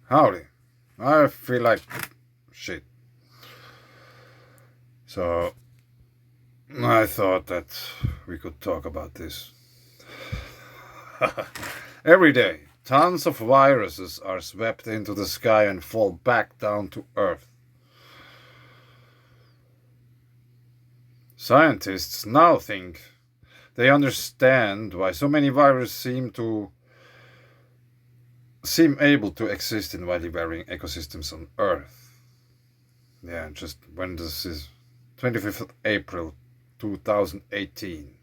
Howdy. I feel like shit. So I thought that we could talk about this. Every day, tons of viruses are swept into the sky and fall back down to Earth. Scientists now think they understand why so many viruses seem able to exist in widely varying ecosystems on Earth. Yeah, just when this is 25th of April 2018.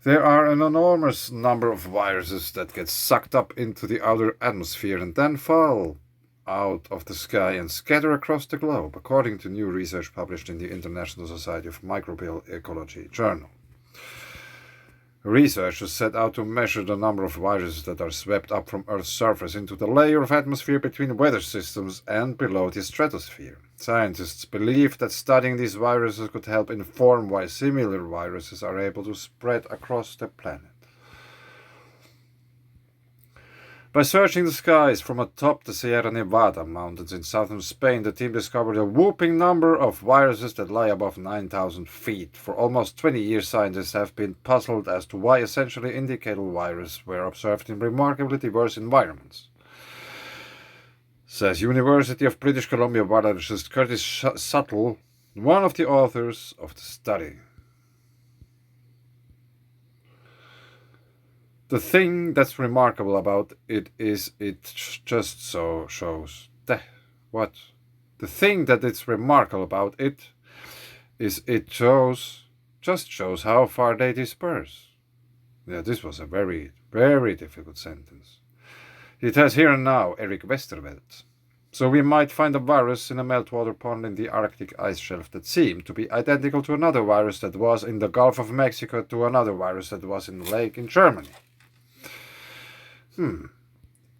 There are an enormous number of viruses that get sucked up into the outer atmosphere and then fall out of the sky and scatter across the globe, according to new research published in the International Society of Microbial Ecology journal. Researchers set out to measure the number of viruses that are swept up from Earth's surface into the layer of atmosphere between weather systems and below the stratosphere. Scientists believe that studying these viruses could help inform why similar viruses are able to spread across the planet. By searching the skies from atop the Sierra Nevada mountains in southern Spain, the team discovered a whopping number of viruses that lie above 9,000 feet. For almost 20 years, scientists have been puzzled as to why essentially indicator viruses were observed in remarkably diverse environments, says University of British Columbia biologist Curtis Suttle, one of the authors of the study. The thing that's remarkable about it is it just so shows what? The thing that it's remarkable about it is it just shows how far they disperse. Yeah, this was a very, very difficult sentence. It has here and now Eric Westervelt. So we might find a virus in a meltwater pond in the Arctic ice shelf that seemed to be identical to another virus that was in the Gulf of Mexico to another virus that was in the lake in Germany.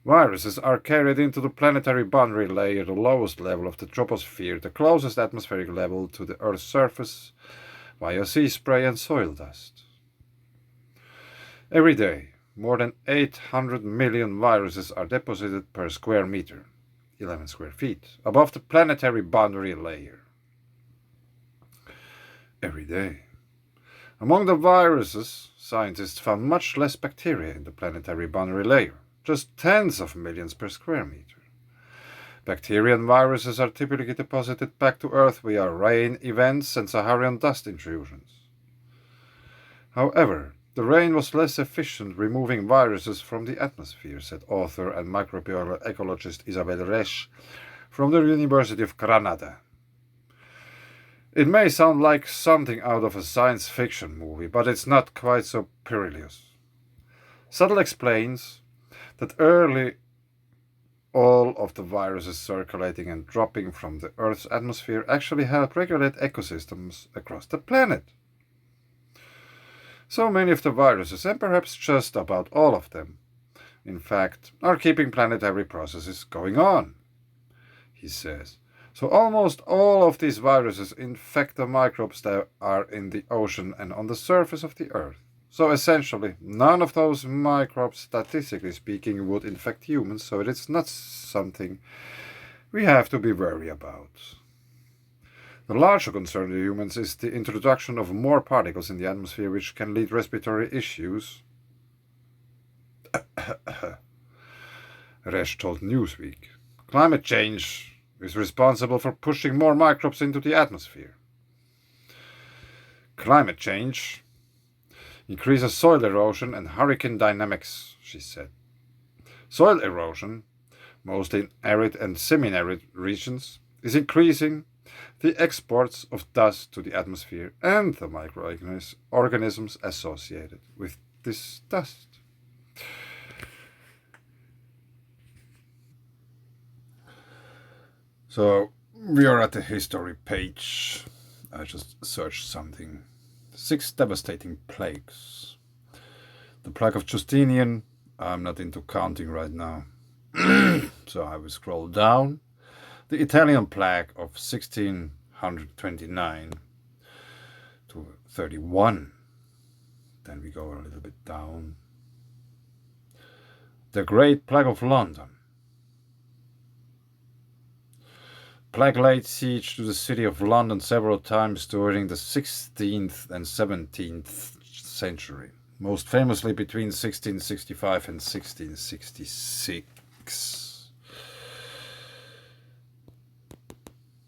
Viruses are carried into the planetary boundary layer, the lowest level of the troposphere, the closest atmospheric level to the Earth's surface, via sea spray and soil dust. Every day, more than 800 million viruses are deposited per square meter, 11 square feet, above the planetary boundary layer. Every day. Among the viruses, scientists found much less bacteria in the planetary boundary layer, just tens of millions per square meter. Bacteria and viruses are typically deposited back to Earth via rain events and Saharan dust intrusions. However, the rain was less efficient removing viruses from the atmosphere, said author and microbial ecologist Isabel Resch from the University of Granada. It may sound like something out of a science fiction movie, but it's not quite so perilous. Suttle explains that early all of the viruses circulating and dropping from the Earth's atmosphere actually help regulate ecosystems across the planet. So many of the viruses, and perhaps just about all of them, in fact, are keeping planetary processes going on, he says. So almost all of these viruses infect the microbes that are in the ocean and on the surface of the Earth. So essentially, none of those microbes, statistically speaking, would infect humans, so it's not something we have to be worried about. The larger concern to humans is the introduction of more particles in the atmosphere which can lead respiratory issues, Resch told Newsweek. Climate change is responsible for pushing more microbes into the atmosphere. Climate change increases soil erosion and hurricane dynamics, she said. Soil erosion, mostly in arid and semi-arid regions, is increasing the exports of dust to the atmosphere and the microorganisms associated with this dust. So, we are at the history page. I just searched something. 6 devastating plagues. The plague of Justinian, I'm not into counting right now. So I will scroll down. The Italian plague of 1629 to 31. Then we go a little bit down. The Great Plague of London. Plague laid siege to the city of London several times during the 16th and 17th century, most famously between 1665 and 1666.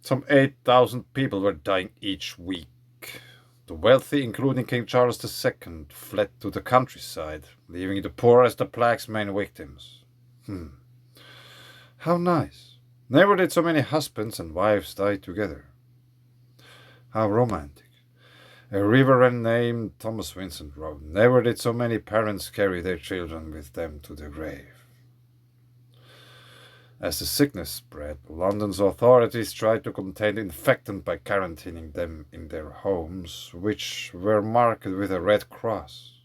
Some 8,000 people were dying each week. The wealthy, including King Charles II, fled to the countryside, leaving the poor as the plague's main victims. How nice. Never did so many husbands and wives die together. How romantic. A reverend named Thomas Vincent wrote, never did so many parents carry their children with them to the grave. As the sickness spread, London's authorities tried to contain the infected by quarantining them in their homes, which were marked with a red cross.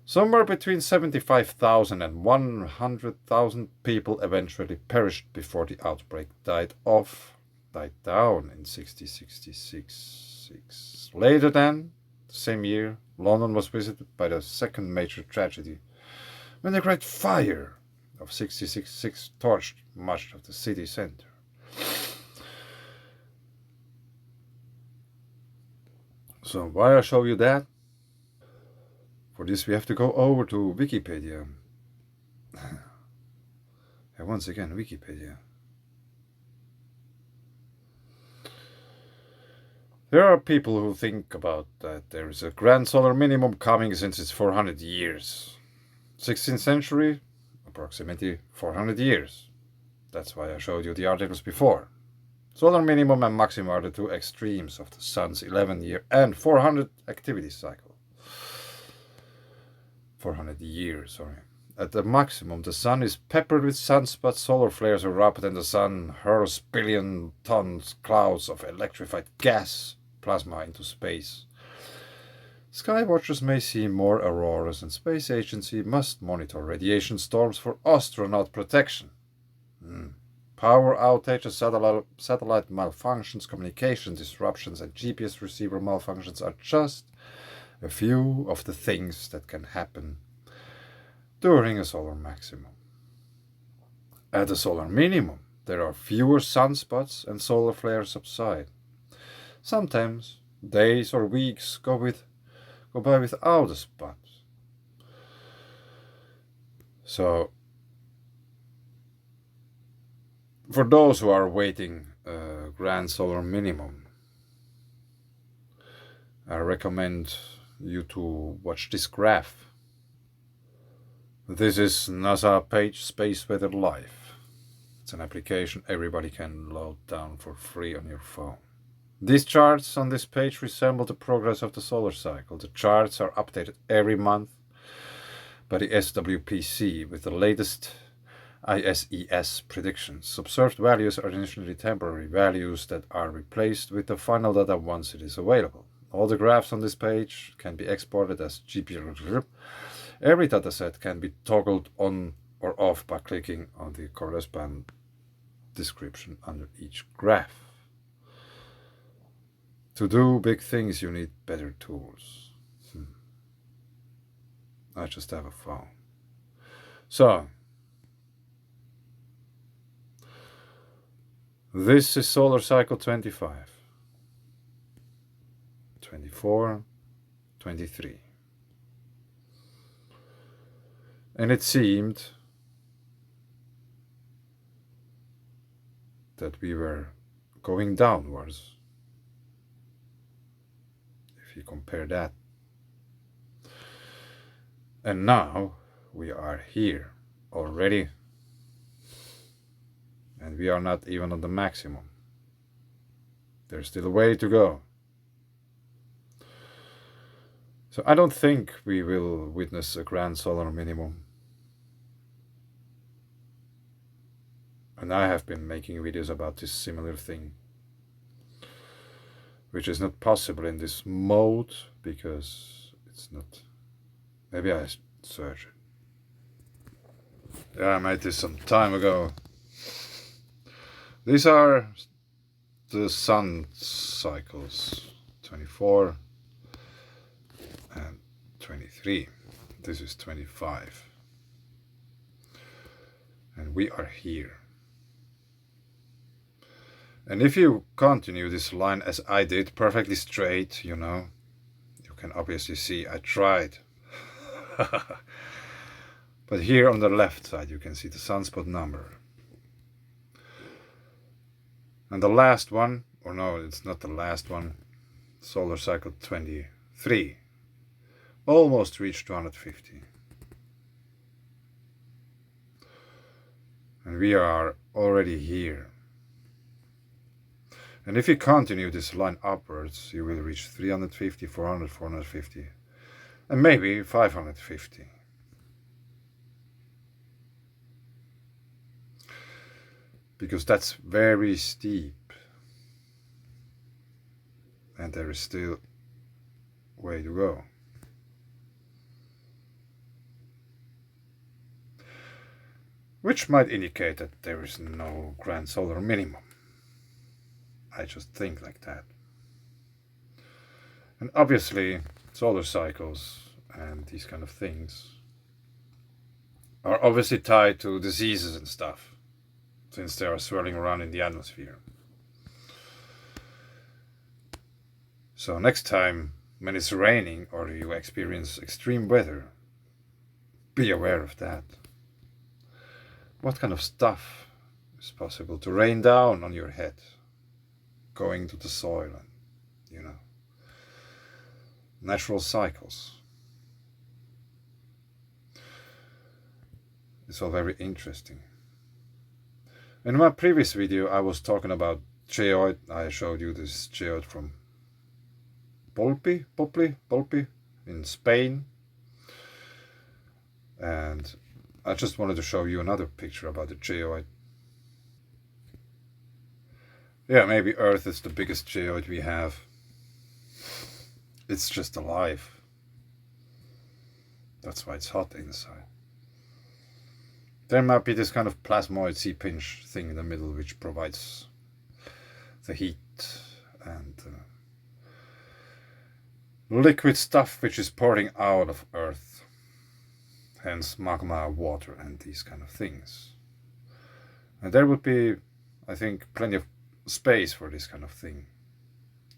Somewhere between 75,000 and 100,000 people eventually perished before the outbreak died down in 1666. Later the same year, London was visited by the second major tragedy, when the Great Fire of 1666 torched much of the city centre. So why I show you that? For this we have to go over to Wikipedia. And once again, Wikipedia. There are people who think about that there is a grand solar minimum coming since it's 400 years. 16th century, approximately 400 years. That's why I showed you the articles before. Solar minimum and maximum are the two extremes of the sun's 11-year and 400 activity cycle. 400 years, sorry. At the maximum, the sun is peppered with sunspots, solar flares erupt, and the sun hurls billion tons clouds of electrified gas plasma into space. Sky watchers may see more auroras, and space agency must monitor radiation storms for astronaut protection. Power outages, satellite malfunctions, communication disruptions, and GPS receiver malfunctions are just a few of the things that can happen during a solar maximum. At a solar minimum, there are fewer sunspots and solar flares subside. Sometimes days or weeks go by without a spot. So, for those who are waiting a grand solar minimum, I recommend you to watch this graph. This is NASA page Space Weather Live. It's an application everybody can load down for free on your phone. These charts on this page resemble the progress of the solar cycle. The charts are updated every month by the SWPC with the latest ISES predictions. Observed values are initially temporary values that are replaced with the final data once it is available. All the graphs on this page can be exported as GPG. Every dataset can be toggled on or off by clicking on the corresponding description under each graph. To do big things, you need better tools. I just have a phone. So, this is solar cycle 25, 24, 23. And it seemed that we were going downwards. If you compare that. And now we are here already. And we are not even on the maximum. There's still a way to go. So I don't think we will witness a grand solar minimum. And I have been making videos about this similar thing, which is not possible in this mode because it's not. Maybe I search it. Yeah, I made this some time ago. These are the Suncycles 24 and 23. This is 25. And we are here. And if you continue this line as I did, perfectly straight, you can obviously see I tried. But here on the left side you can see the sunspot number. And the last one, or no, it's not the last one, solar cycle 23, almost reached 250. And we are already here. And if you continue this line upwards, you will reach 350, 400, 450, and maybe 550. Because that's very steep. And there is still way to go. Which might indicate that there is no grand solar minimum. I just think like that. And obviously, solar cycles and these kind of things are obviously tied to diseases and stuff, since they are swirling around in the atmosphere. So next time when it's raining or you experience extreme weather, be aware of that. What kind of stuff is possible to rain down on your head, going to the soil, and natural cycles. It's all very interesting. In my previous video I was talking about geoid. I showed you this geoid from Popli in Spain. And I just wanted to show you another picture about the geoid. Yeah, maybe Earth is the biggest geoid we have. It's just alive. That's why it's hot inside. There might be this kind of plasmoid sea pinch thing in the middle which provides the heat and liquid stuff which is pouring out of Earth. Hence magma, water and these kind of things. And there would be, I think, plenty of space for this kind of thing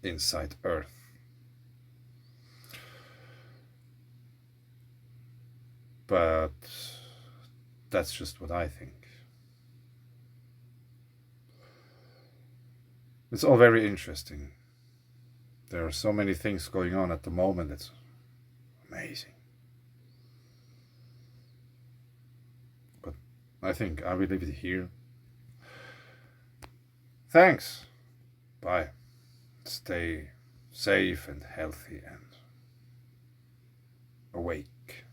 inside Earth. But that's just what I think. It's all very interesting. There are so many things going on at the moment. It's amazing. But I think I will leave it here. Thanks. Bye. Stay safe and healthy and awake.